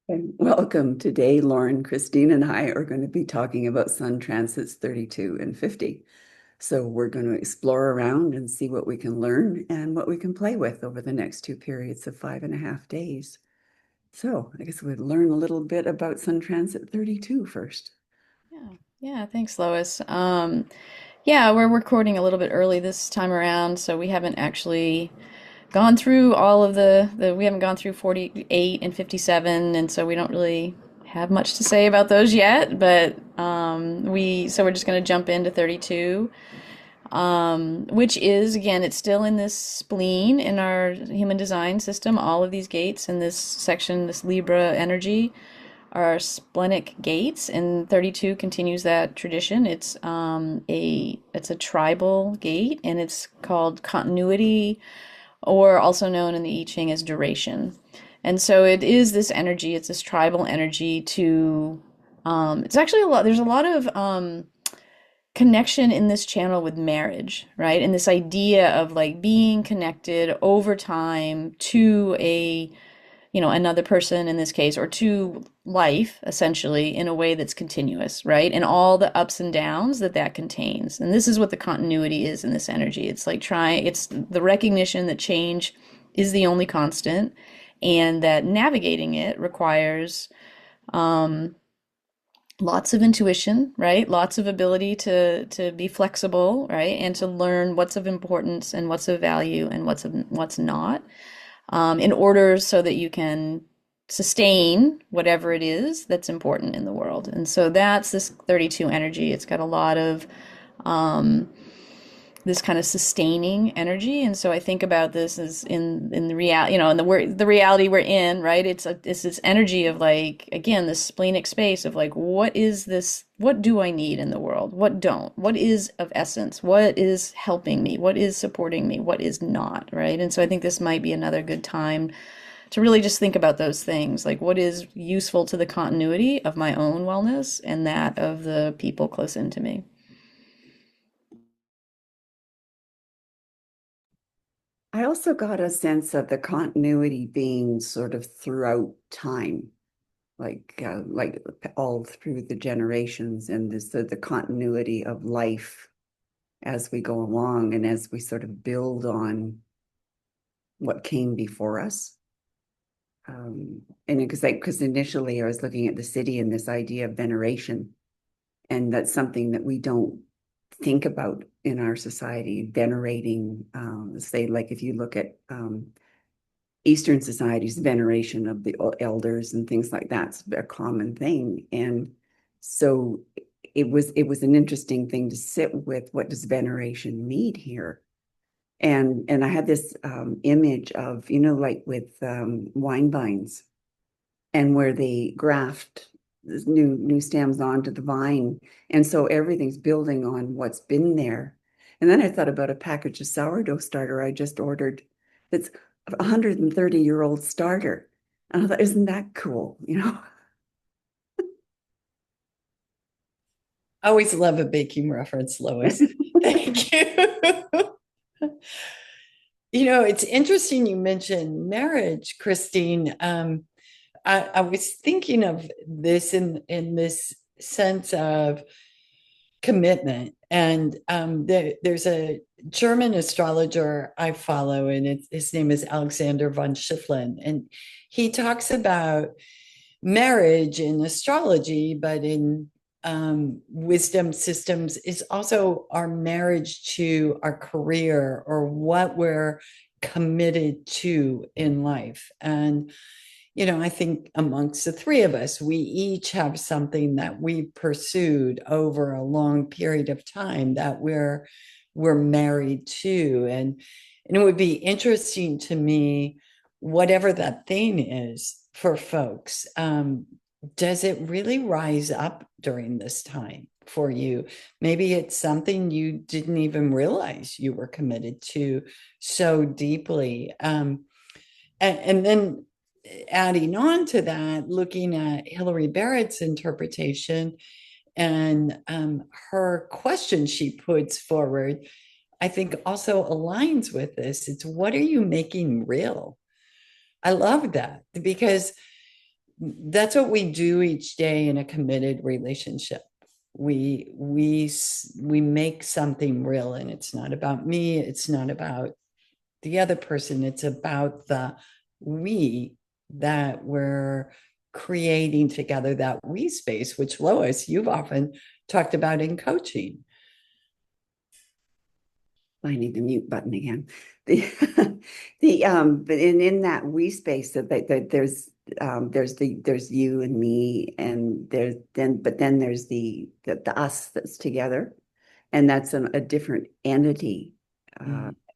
And welcome. Today, Lauren, Christine, and I are going to be talking about sun transits 32 and 50. So we're going to explore around and see what we can learn and what we can play with over the next two periods of 5.5 days. So I guess we'd learn a little bit about sun transit 32 first. Yeah, yeah, thanks, Lois. Yeah, we're recording a little bit early this time around, so we haven't actually gone through all of the we haven't gone through 48 and 57, and so we don't really have much to say about those yet, but we're just going to jump into 32. Which is, again, it's still in this spleen in our human design system. All of these gates in this section, this Libra energy, are splenic gates, and 32 continues that tradition. It's a tribal gate, and it's called continuity, or also known in the I Ching as duration. And so it is this energy. It's this tribal energy to. It's actually a lot. There's a lot of connection in this channel with marriage, right? And this idea of like being connected over time to another person in this case, or to life essentially in a way that's continuous, right? And all the ups and downs that that contains. And this is what the continuity is in this energy. It's the recognition that change is the only constant and that navigating it requires lots of intuition, right? Lots of ability to be flexible, right? And to learn what's of importance and what's of value and what's not, in order so that you can sustain whatever it is that's important in the world. And so that's this 32 energy. It's got a lot of this kind of sustaining energy. And so I think about this as in the reality, in the reality we're in, right? It's this energy of like, again, this splenic space of like, what is this? What do I need in the world? What don't? What is of essence? What is helping me? What is supporting me? What is not, right? And so I think this might be another good time to really just think about those things, like what is useful to the continuity of my own wellness and that of the people close into me. I also got a sense of the continuity being sort of throughout time, like all through the generations, and the continuity of life as we go along and as we sort of build on what came before us. And because initially I was looking at the city and this idea of veneration, and that's something that we don't think about in our society, venerating, say, like if you look at Eastern societies, veneration of the elders and things like that's a common thing. And so it was an interesting thing to sit with. What does veneration mean here? And I had this image of, like with wine vines, and where they graft this new stems onto the vine. And so everything's building on what's been there. And then I thought about a package of sourdough starter I just ordered that's a 130-year-old starter. And I thought, isn't that cool? I always love a baking reference, Lois. Thank you. It's interesting you mentioned marriage, Christine. I was thinking of this in this sense of commitment. And there's a German astrologer I follow, and his name is Alexander von Schifflin. And he talks about marriage in astrology, but in wisdom systems is also our marriage to our career or what we're committed to in life. And I think amongst the three of us, we each have something that we pursued over a long period of time that we're married to. And it would be interesting to me, whatever that thing is for folks, does it really rise up during this time for you? Maybe it's something you didn't even realize you were committed to so deeply. And then adding on to that, looking at Hilary Barrett's interpretation and her question she puts forward, I think also aligns with this. It's what are you making real? I love that because that's what we do each day in a committed relationship. We make something real, and it's not about me, it's not about the other person, it's about the we that we're creating together, that we space, which Lois, you've often talked about in coaching. I need the mute button again. The but in that we space that there's you and me, and then there's the us that's together, and that's a different entity.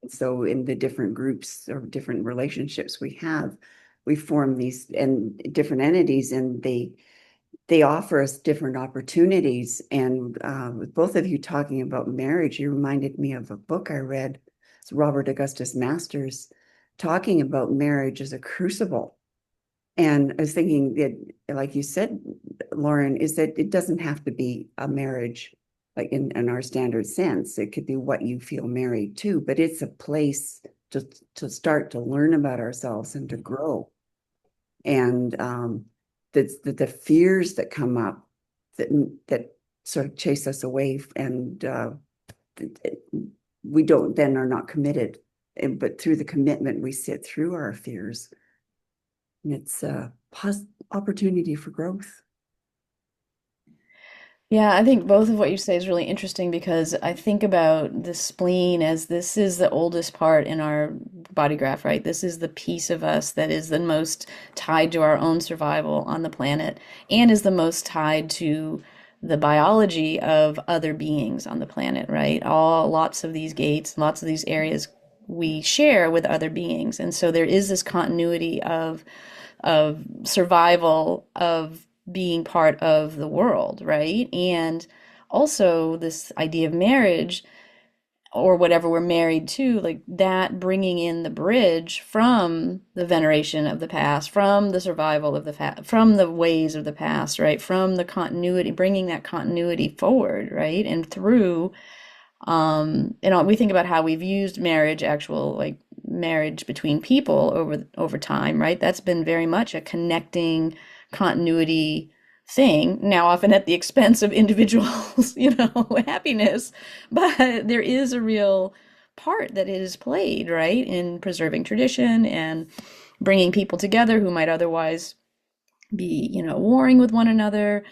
So in the different groups or different relationships we form these and different entities, and they offer us different opportunities. And with both of you talking about marriage, you reminded me of a book I read. It's Robert Augustus Masters talking about marriage as a crucible. And I was thinking that, like you said, Lauren, is that it doesn't have to be a marriage like in our standard sense. It could be what you feel married to, but it's a place to start to learn about ourselves and to grow. And the fears that come up that sort of chase us away, and we don't then are not committed. But through the commitment, we sit through our fears, and it's a opportunity for growth. Yeah, I think both of what you say is really interesting because I think about the spleen as this is the oldest part in our body graph, right? This is the piece of us that is the most tied to our own survival on the planet and is the most tied to the biology of other beings on the planet, right? Lots of these gates, lots of these areas we share with other beings. And so there is this continuity of survival, of being part of the world, right? And also this idea of marriage or whatever we're married to, like that bringing in the bridge from the veneration of the past, from the survival of from the ways of the past, right? From the continuity, bringing that continuity forward, right? And through we think about how we've used marriage, actual like marriage between people over time, right? That's been very much a connecting continuity thing, now often at the expense of individuals, happiness. But there is a real part that it is played, right, in preserving tradition and bringing people together who might otherwise be, warring with one another.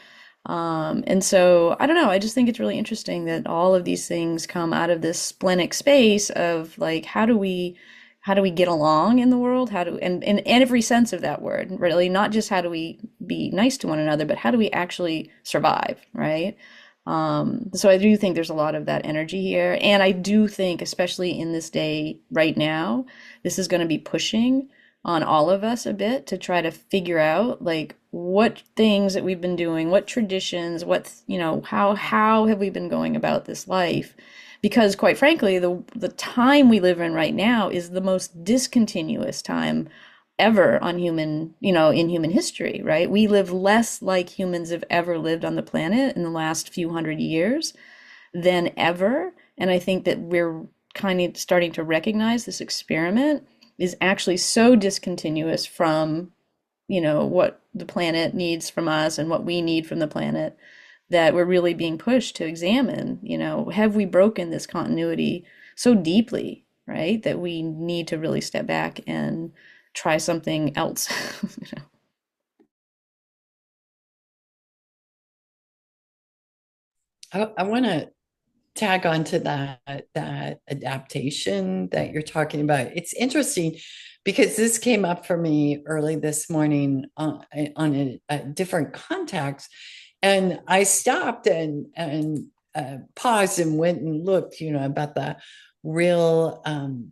And so I don't know, I just think it's really interesting that all of these things come out of this splenic space of like how do we get along in the world? How do and in every sense of that word, really, not just how do we be nice to one another, but how do we actually survive, right? So I do think there's a lot of that energy here. And I do think, especially in this day right now, this is going to be pushing on all of us a bit to try to figure out like what things that we've been doing, what traditions, how have we been going about this life? Because quite frankly, the time we live in right now is the most discontinuous time ever on in human history, right? We live less like humans have ever lived on the planet in the last few hundred years than ever. And I think that we're kind of starting to recognize this experiment is actually so discontinuous from, what the planet needs from us and what we need from the planet that we're really being pushed to examine, have we broken this continuity so deeply, right? That we need to really step back and try something else. I want to tag on to that adaptation that you're talking about. It's interesting because this came up for me early this morning on a different context, and I stopped and paused and went and looked, about the real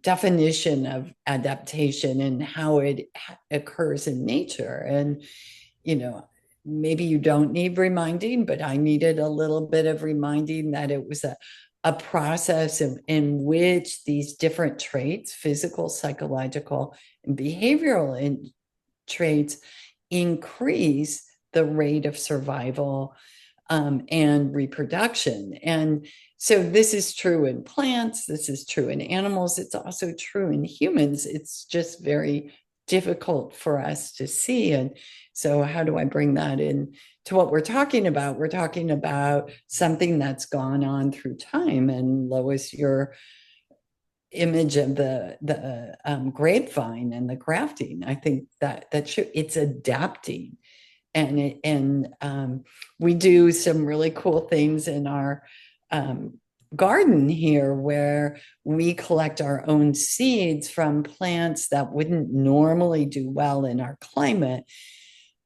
definition of adaptation and how it occurs in nature. And maybe you don't need reminding, but I needed a little bit of reminding that it was a process in which these different traits, physical, psychological, and behavioral traits, increase the rate of survival and reproduction. And so this is true in plants, this is true in animals, it's also true in humans. It's just very difficult for us to see. And so how do I bring that in to what we're talking about? We're talking about something that's gone on through time. And Lois, your image of the grapevine and the grafting, I think that should, it's adapting. And we do some really cool things in our garden here where we collect our own seeds from plants that wouldn't normally do well in our climate,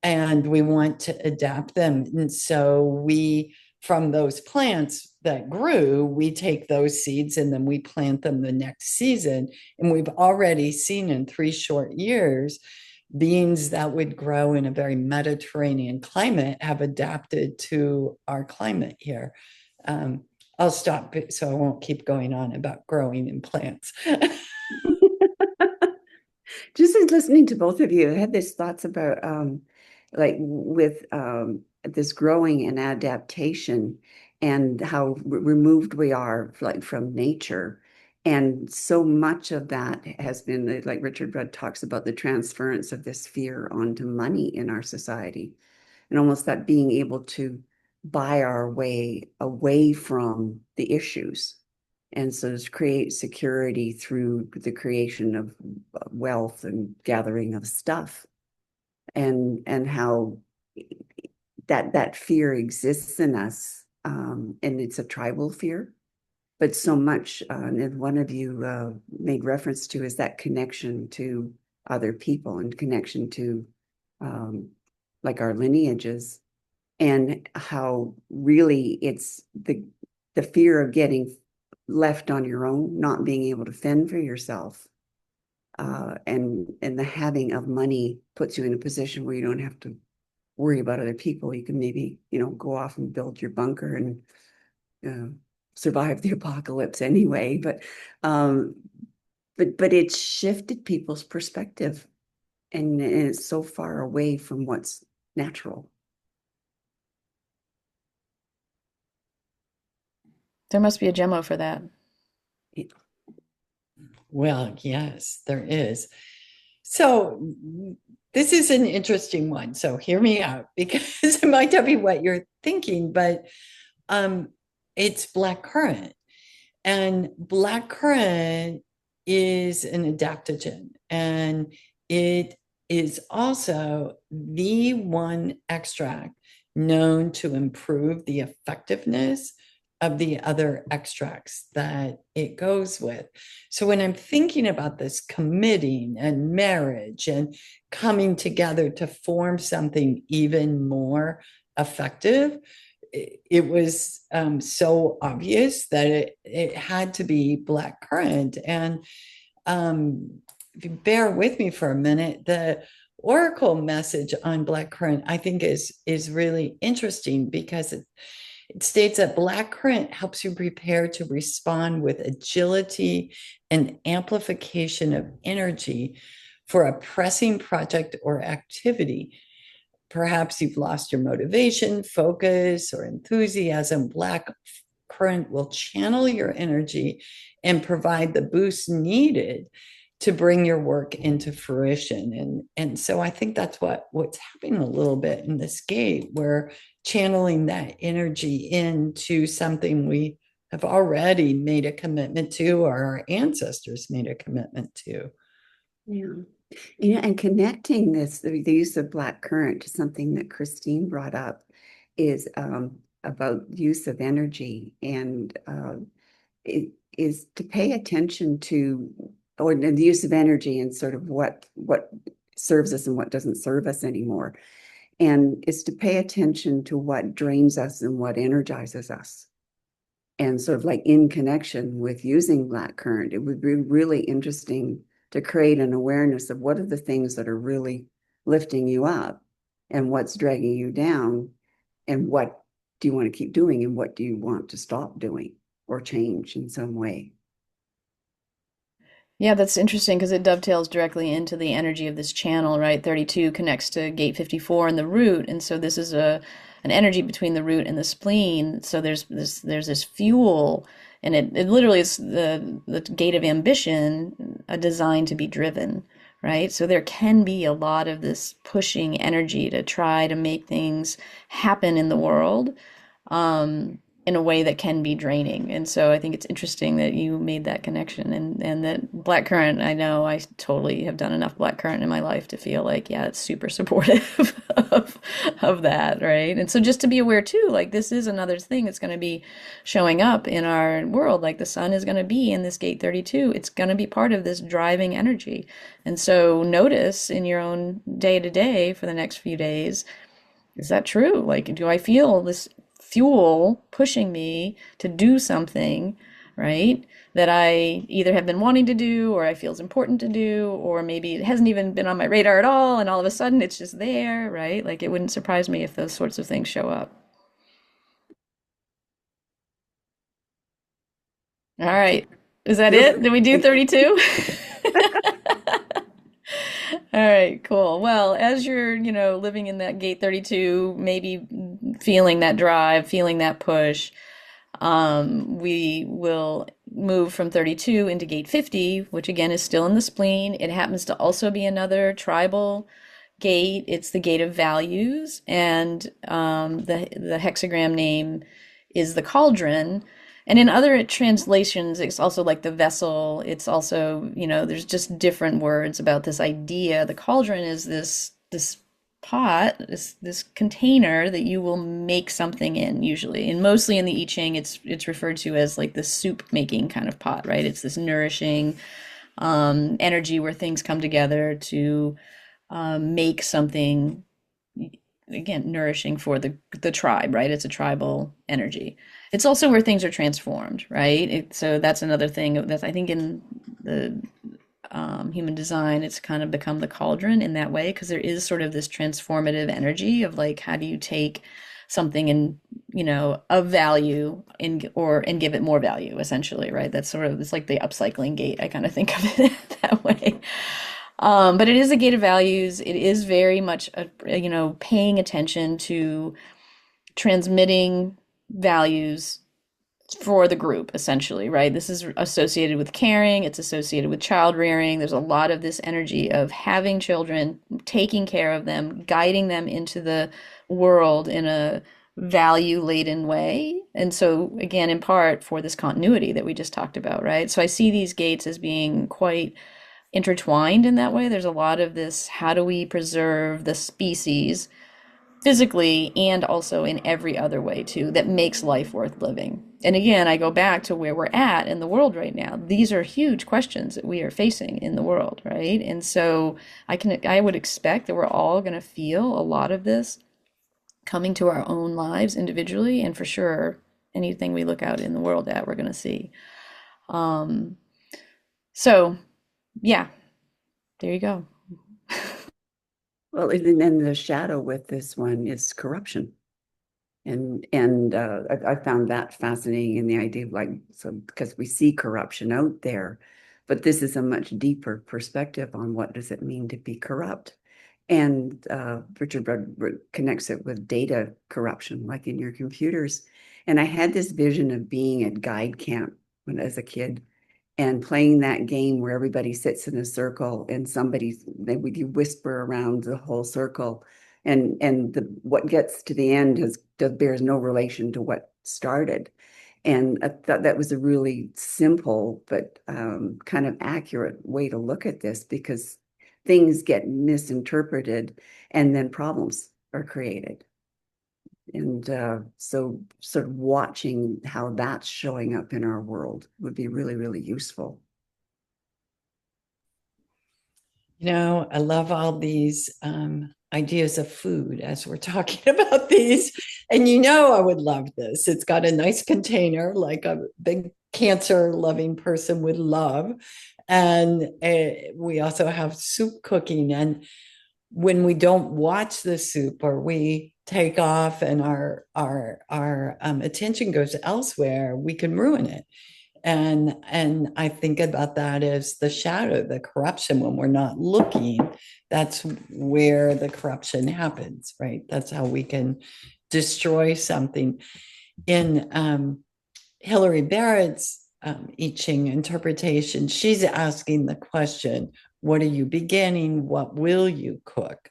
and we want to adapt them. And so we, from those plants that grew, we take those seeds and then we plant them the next season. And we've already seen in 3 short years, beans that would grow in a very Mediterranean climate have adapted to our climate here. I'll stop so I won't keep going on about growing in plants. Just as listening to both of you, I had these thoughts about like with this growing and adaptation and how removed we are like from nature. And so much of that has been, like Richard Rudd talks about, the transference of this fear onto money in our society, and almost that being able to buy our way away from the issues. And so to create security through the creation of wealth and gathering of stuff, and how that fear exists in us, and it's a tribal fear. But so much, and one of you made reference to, is that connection to other people and connection to like our lineages, and how really it's the fear of getting left on your own, not being able to fend for yourself, and the having of money puts you in a position where you don't have to worry about other people. You can maybe, go off and build your bunker and survive the apocalypse anyway. But it's shifted people's perspective, and it's so far away from what's natural. There must be a Gemmo for that. Well, yes, there is. So this is an interesting one. So hear me out, because it might not be what you're thinking, but it's black currant. And black currant is an adaptogen, and it is also the one extract known to improve the effectiveness of the other extracts that it goes with. So when I'm thinking about this committing and marriage and coming together to form something even more effective, it was so obvious that it had to be black currant. And if you bear with me for a minute, the oracle message on black currant, I think, is really interesting, because it states that black currant helps you prepare to respond with agility and amplification of energy for a pressing project or activity. Perhaps you've lost your motivation, focus, or enthusiasm. Black currant will channel your energy and provide the boost needed to bring your work into fruition. And so I think that's what's happening a little bit in this gate. We're channeling that energy into something we have already made a commitment to, or our ancestors made a commitment to. Yeah. And connecting the use of black currant to something that Christine brought up is about use of energy, and it is to pay attention to, or the use of energy, and sort of what serves us and what doesn't serve us anymore. And it's to pay attention to what drains us and what energizes us. And sort of like in connection with using black currant, it would be really interesting to create an awareness of what are the things that are really lifting you up and what's dragging you down, and what do you want to keep doing and what do you want to stop doing or change in some way. Yeah, that's interesting because it dovetails directly into the energy of this channel, right? 32 connects to gate 54 and the root, and so this is an energy between the root and the spleen. So there's this fuel, and it literally is the gate of ambition, a design to be driven, right? So there can be a lot of this pushing energy to try to make things happen in the world, in a way that can be draining. And so I think it's interesting that you made that connection, and that black currant, I know I totally have done enough black currant in my life to feel like, yeah, it's super supportive of that, right? And so just to be aware too, like this is another thing that's going to be showing up in our world. Like the sun is going to be in this gate 32. It's going to be part of this driving energy. And so notice in your own day to day for the next few days, is that true? Like, do I feel this fuel pushing me to do something, right? That I either have been wanting to do, or I feel is important to do, or maybe it hasn't even been on my radar at all, and all of a sudden it's just there, right? Like, it wouldn't surprise me if those sorts of things show up. All right. Is that it? Did we do 32? All right, cool. Well, as you're, living in that gate 32, maybe feeling that drive, feeling that push, we will move from 32 into gate 50, which again is still in the spleen. It happens to also be another tribal gate. It's the gate of values, and the hexagram name is the cauldron. And in other translations, it's also like the vessel. It's also, there's just different words about this idea. The cauldron is this pot, this container that you will make something in usually. And mostly in the I Ching, it's referred to as like the soup making kind of pot, right? It's this nourishing energy where things come together to make something, again, nourishing for the tribe, right? It's a tribal energy. It's also where things are transformed, right? So that's another thing that I think in the human design, it's kind of become the cauldron in that way, because there is sort of this transformative energy of like, how do you take something and, of value and give it more value, essentially, right? That's sort of, it's like the upcycling gate. I kind of think of it that way. But it is a gate of values. It is very much, paying attention to transmitting values for the group, essentially, right? This is associated with caring, it's associated with child rearing. There's a lot of this energy of having children, taking care of them, guiding them into the world in a value laden way. And so, again, in part for this continuity that we just talked about, right? So I see these gates as being quite intertwined in that way. There's a lot of this, how do we preserve the species physically and also in every other way too, that makes life worth living. And again, I go back to where we're at in the world right now. These are huge questions that we are facing in the world, right? And so I would expect that we're all going to feel a lot of this coming to our own lives individually, and for sure anything we look out in the world at, we're going to see. So yeah, there you go. Well, and then the shadow with this one is corruption. And I found that fascinating in the idea of like, so because we see corruption out there, but this is a much deeper perspective on what does it mean to be corrupt. And Richard Rudd connects it with data corruption, like in your computers. And I had this vision of being at guide camp when as a kid and playing that game where everybody sits in a circle and you whisper around the whole circle, and what gets to the end bears no relation to what started. And I thought that was a really simple but kind of accurate way to look at this, because things get misinterpreted and then problems are created. And so sort of watching how that's showing up in our world would be really, really useful. I love all these ideas of food as we're talking about these. And I would love this. It's got a nice container, like a big cancer loving person would love. And we also have soup cooking. And when we don't watch the soup, or we take off and our attention goes elsewhere, we can ruin it. And I think about that as the shadow, the corruption. When we're not looking, that's where the corruption happens, right? That's how we can destroy something. In Hilary Barrett's I Ching interpretation, she's asking the question, What are you beginning? What will you cook?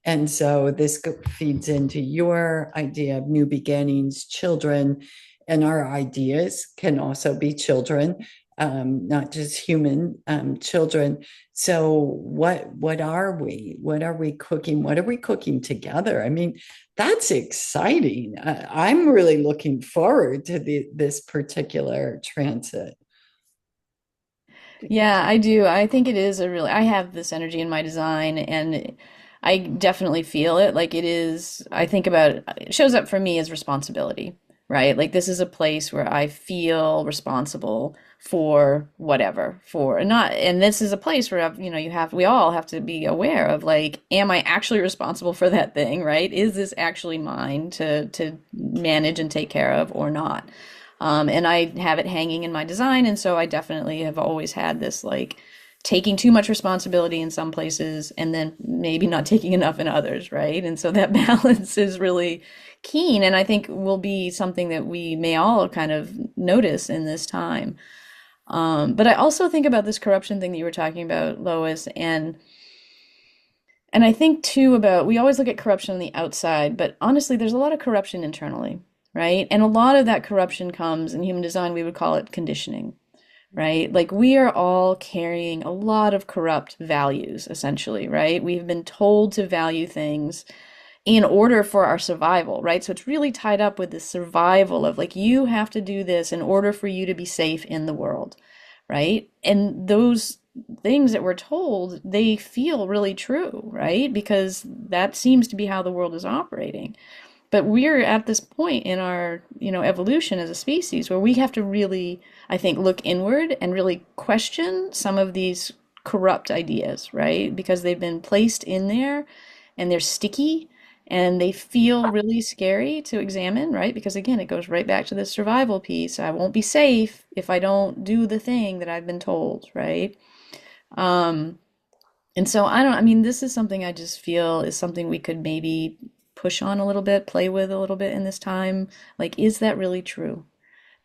And so this feeds into your idea of new beginnings, children, and our ideas can also be children, not just human children. So what are we? What are we cooking? What are we cooking together? I mean, that's exciting. I'm really looking forward to this particular transit. Yeah, I do. I think it is a really, I have this energy in my design and I definitely feel it. Like it is, I think about it, it shows up for me as responsibility, right? Like this is a place where I feel responsible for whatever, for not, and this is a place where I've, you have, we all have to be aware of like, am I actually responsible for that thing, right? Is this actually mine to manage and take care of or not? And I have it hanging in my design. And so I definitely have always had this like taking too much responsibility in some places and then maybe not taking enough in others, right? And so that balance is really keen. And I think will be something that we may all kind of notice in this time. But I also think about this corruption thing that you were talking about, Lois, and I think too about we always look at corruption on the outside, but honestly, there's a lot of corruption internally, right? And a lot of that corruption comes in human design, we would call it conditioning, right? Like we are all carrying a lot of corrupt values, essentially, right? We've been told to value things in order for our survival, right? So it's really tied up with the survival of like, you have to do this in order for you to be safe in the world, right? And those things that we're told, they feel really true, right? Because that seems to be how the world is operating. But we're at this point in our, evolution as a species where we have to really, I think, look inward and really question some of these corrupt ideas, right? Because they've been placed in there and they're sticky and they feel really scary to examine, right? Because again, it goes right back to the survival piece. I won't be safe if I don't do the thing that I've been told, right? Um, and so I mean, this is something I just feel is something we could maybe push on a little bit, play with a little bit in this time. Like, is that really true,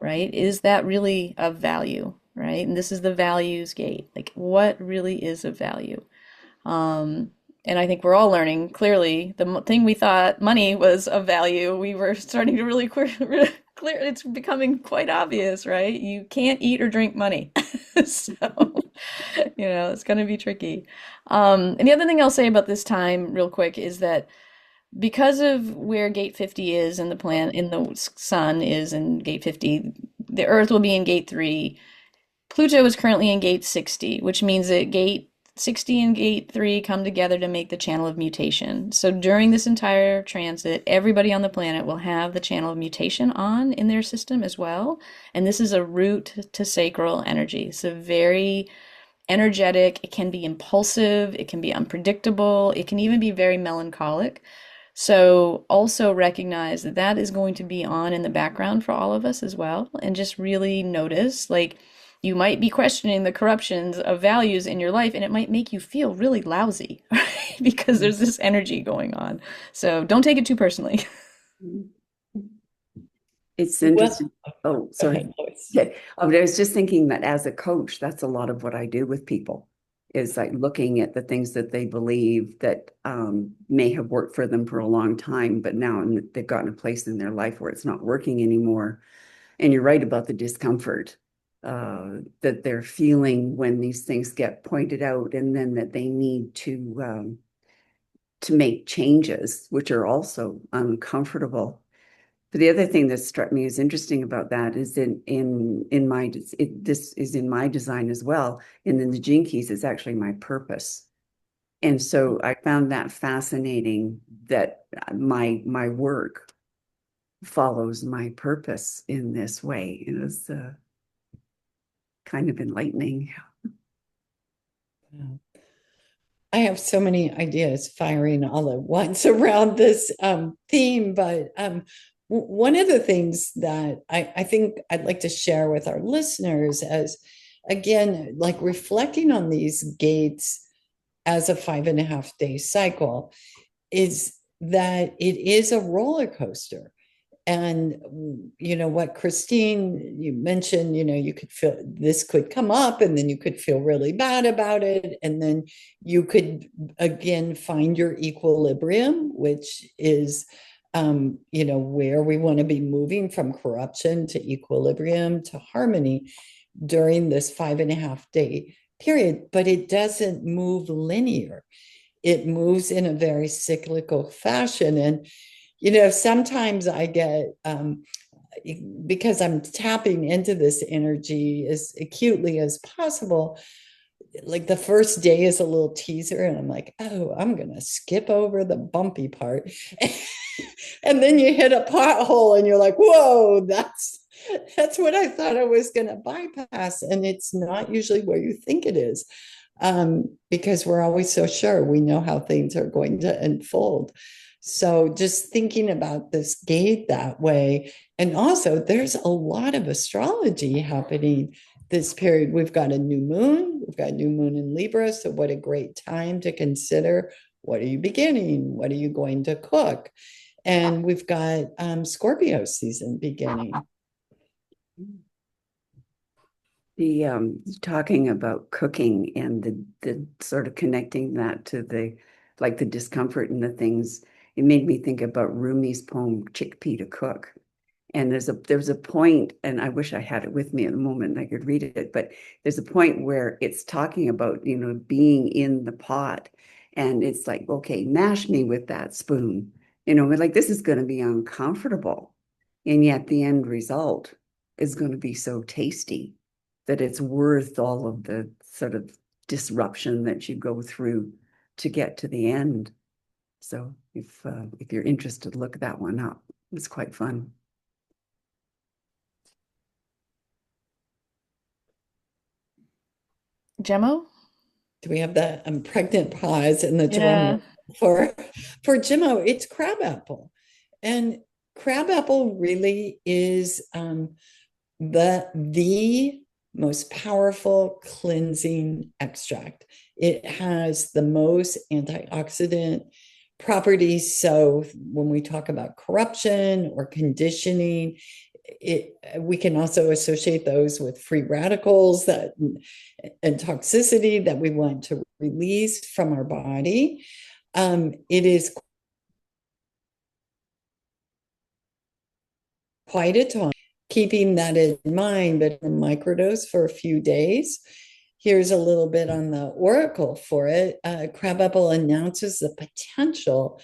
right? Is that really of value, right? And this is the values gate. Like, what really is of value? Um, and I think we're all learning clearly thing we thought money was of value, we were starting to really clear, it's becoming quite obvious, right? You can't eat or drink money. So, it's going to be tricky. And the other thing I'll say about this time, real quick, is that because of where gate 50 is in the planet, in the sun is in gate 50, the Earth will be in gate 3. Pluto is currently in gate 60, which means that gate 60 and gate 3 come together to make the channel of mutation. So during this entire transit, everybody on the planet will have the channel of mutation on in their system as well. And this is a root to sacral energy. It's a very energetic, it can be impulsive, it can be unpredictable, it can even be very melancholic. So also recognize that that is going to be on in the background for all of us as well. And just really notice, like, you might be questioning the corruptions of values in your life, and it might make you feel really lousy, right? Because there's this energy going on. So don't take it too personally. It's Well, interesting. Oh, go sorry. ahead, Lois. Yeah. I was just thinking that as a coach, that's a lot of what I do with people is like looking at the things that they believe that may have worked for them for a long time, but now they've gotten a place in their life where it's not working anymore. And you're right about the discomfort that they're feeling when these things get pointed out, and then that they need to make changes, which are also uncomfortable. But the other thing that struck me as interesting about that is in my this is in my design as well. And then the gene keys is actually my purpose. And so I found that fascinating that my work follows my purpose in this way. It was kind of enlightening. I have so many ideas firing all at once around this theme, but one of the things that I think I'd like to share with our listeners as, again, like reflecting on these gates as a 5.5 day cycle is that it is a roller coaster. And, what Christine, you mentioned, you could feel this could come up and then you could feel really bad about it. And then you could, again, find your equilibrium, which is, where we want to be moving from corruption to equilibrium to harmony during this 5.5 day period. But it doesn't move linear. It moves in a very cyclical fashion. And sometimes I get, because I'm tapping into this energy as acutely as possible, like the first day is a little teaser, and I'm like, oh, I'm going to skip over the bumpy part. And then you hit a pothole and you're like, whoa, that's what I thought I was going to bypass. And it's not usually where you think it is, because we're always so sure we know how things are going to unfold. So just thinking about this gate that way. And also, there's a lot of astrology happening this period. We've got a new moon. We've got a new moon in Libra. So what a great time to consider, what are you beginning? What are you going to cook? And we've got Scorpio season beginning. The talking about cooking and the sort of connecting that to the discomfort and the things, it made me think about Rumi's poem Chickpea to Cook. And there's a point, and I wish I had it with me at the moment and I could read it, but there's a point where it's talking about, being in the pot, and it's like, okay, mash me with that spoon. Like, this is going to be uncomfortable. And yet the end result is going to be so tasty that it's worth all of the sort of disruption that you go through to get to the end. So if you're interested, look that one up. It's quite fun. Gemmo? Do we have the pregnant pause in the Yeah. drum for Gemmo? It's Crabapple, and Crabapple really is the most powerful cleansing extract. It has the most antioxidant properties. So when we talk about corruption or conditioning, we can also associate those with free radicals and toxicity that we want to release from our body. It is quite a time, keeping that in mind, but a microdose for a few days. Here's a little bit on the oracle for it. Crabapple announces the potential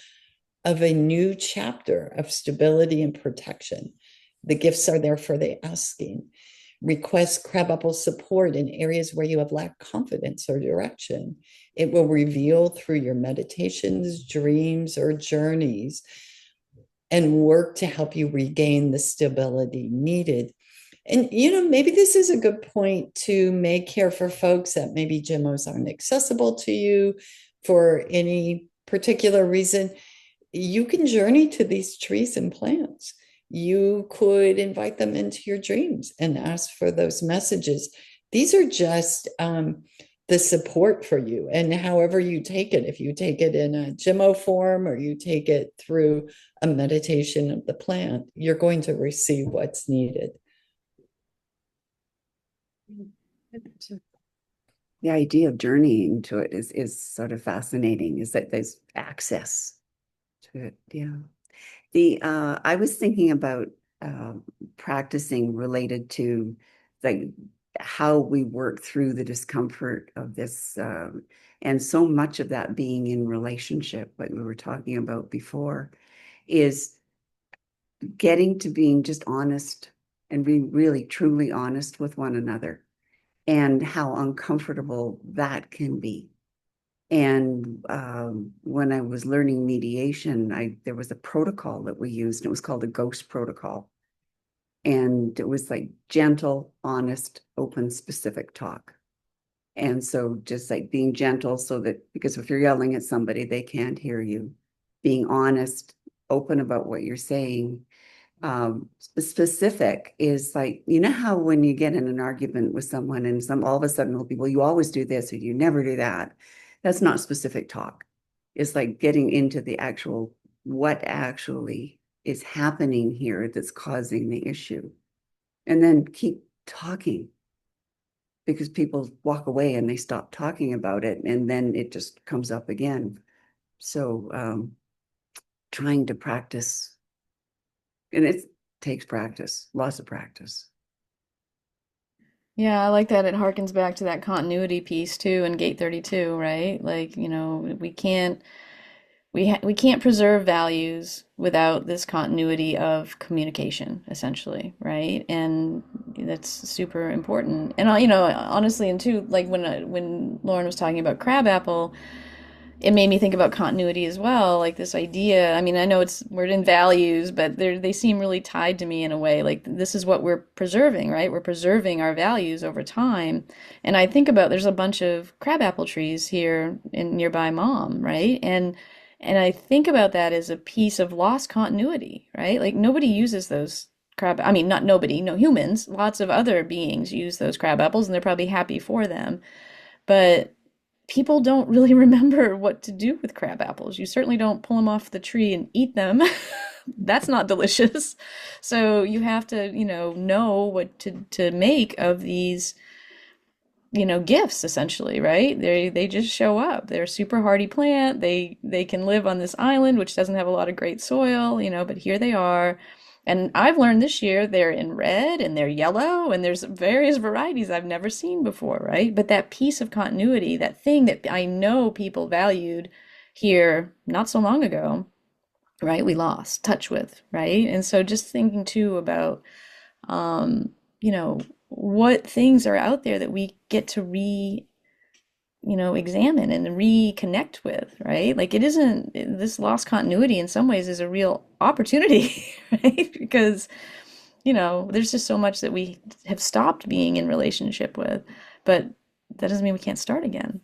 of a new chapter of stability and protection. The gifts are there for the asking. Request Crabapple support in areas where you have lacked confidence or direction. It will reveal through your meditations, dreams, or journeys, and work to help you regain the stability needed. And, maybe this is a good point to make here for folks that maybe Gemmos aren't accessible to you for any particular reason. You can journey to these trees and plants. You could invite them into your dreams and ask for those messages. These are just the support for you. And however you take it, if you take it in a Gemmo form or you take it through a meditation of the plant, you're going to receive what's needed. The idea of journeying to it is sort of fascinating, is that there's access to it. Yeah. I was thinking about practicing related to like how we work through the discomfort of this, and so much of that being in relationship, like we were talking about before, is getting to being just honest and being really truly honest with one another, and how uncomfortable that can be. And when I was learning mediation, there was a protocol that we used, and it was called the ghost protocol. And it was like gentle, honest, open, specific talk. And so just like being gentle, so that, because if you're yelling at somebody, they can't hear you. Being honest, open about what you're saying. Specific is like, how when you get in an argument with someone and all of a sudden will be, well, you always do this or you never do that. That's not specific talk. It's like getting into the actual, what actually is happening here that's causing the issue? And then keep talking, because people walk away and they stop talking about it, and then it just comes up again. So trying to practice, and it takes practice, lots of practice. Yeah, I like that. It harkens back to that continuity piece too in Gate 32, right? Like, we can't preserve values without this continuity of communication, essentially, right? And that's super important. And honestly, and too, like when Lauren was talking about Crabapple, it made me think about continuity as well, like this idea. I mean, I know we're in values, but they seem really tied to me in a way. Like this is what we're preserving, right? We're preserving our values over time. And I think about there's a bunch of crabapple trees here in nearby Mom, right? And I think about that as a piece of lost continuity, right? Like nobody uses those I mean, not nobody, no humans, lots of other beings use those crab apples and they're probably happy for them. But people don't really remember what to do with crab apples. You certainly don't pull them off the tree and eat them. That's not delicious. So you have to, know what to make of these, gifts essentially, right? They just show up. They're a super hardy plant. They can live on this island, which doesn't have a lot of great soil, but here they are. And I've learned this year they're in red and they're yellow and there's various varieties I've never seen before, right? But that piece of continuity, that thing that I know people valued here not so long ago, right? We lost touch with, right? And so just thinking too about um, what things are out there that we get to examine and reconnect with, right? Like it isn't this lost continuity in some ways is a real opportunity, right? Because, there's just so much that we have stopped being in relationship with, but that doesn't mean we can't start again.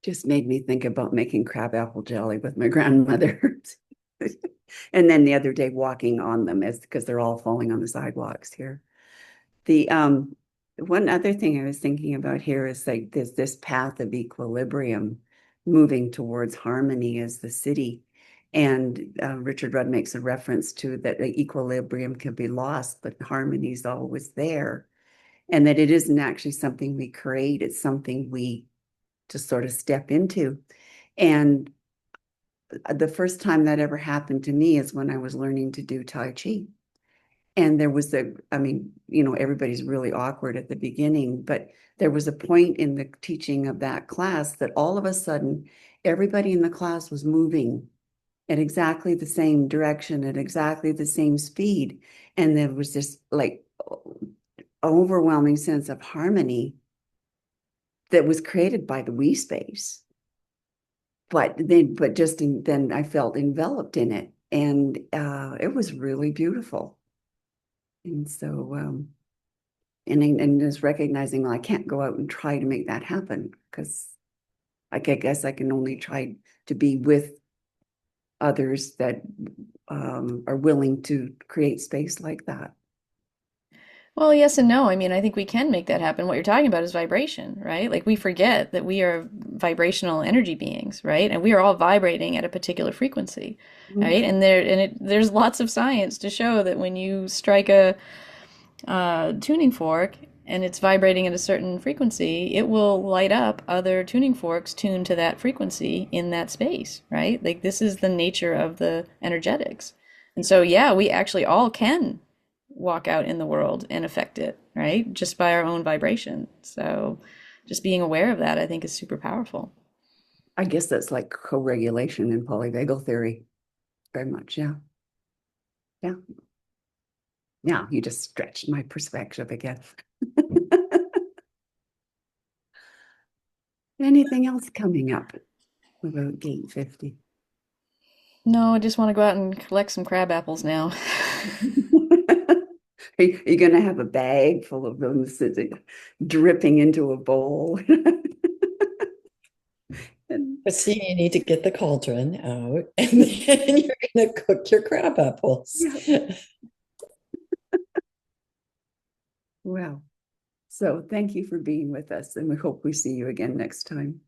Just made me think about making crabapple jelly with my grandmother. And then the other day walking on them, as because they're all falling on the sidewalks here. The one other thing I was thinking about here is like this path of equilibrium moving towards harmony as the city. And Richard Rudd makes a reference to that the equilibrium can be lost, but harmony is always there. And that it isn't actually something we create, it's something we just sort of step into. And the first time that ever happened to me is when I was learning to do Tai Chi. And there was I mean, everybody's really awkward at the beginning, but there was a point in the teaching of that class that all of a sudden, everybody in the class was moving at exactly the same direction, at exactly the same speed. And there was this like overwhelming sense of harmony that was created by the we space. But then I felt enveloped in it. And it was really beautiful. And so, and just recognizing, well, I can't go out and try to make that happen because I guess I can only try to be with others that are willing to create space like that. Well, yes and no. I mean, I think we can make that happen. What you're talking about is vibration, right? Like we forget that we are vibrational energy beings, right? And we are all vibrating at a particular frequency, Mhm. right? And there's lots of science to show that when you strike a tuning fork and it's vibrating at a certain frequency, it will light up other tuning forks tuned to that frequency in that space, right? Like this is the nature of the energetics. And so, yeah, we actually all can walk out in the world and affect it, right? Just by our own vibration. So, just being aware of that, I think, is super powerful. I guess that's like co-regulation in polyvagal theory, very much. Yeah. Yeah. Yeah. You just stretched my perspective again. Anything else coming up about gate 50? No, I just want to go out and collect some crab apples now. Are you going to have a bag full of them dripping into a bowl? And, But see, you need to get the cauldron out and then you're going to cook your crab apples. yeah. Well, so thank you for being with us, and we hope we see you again next time.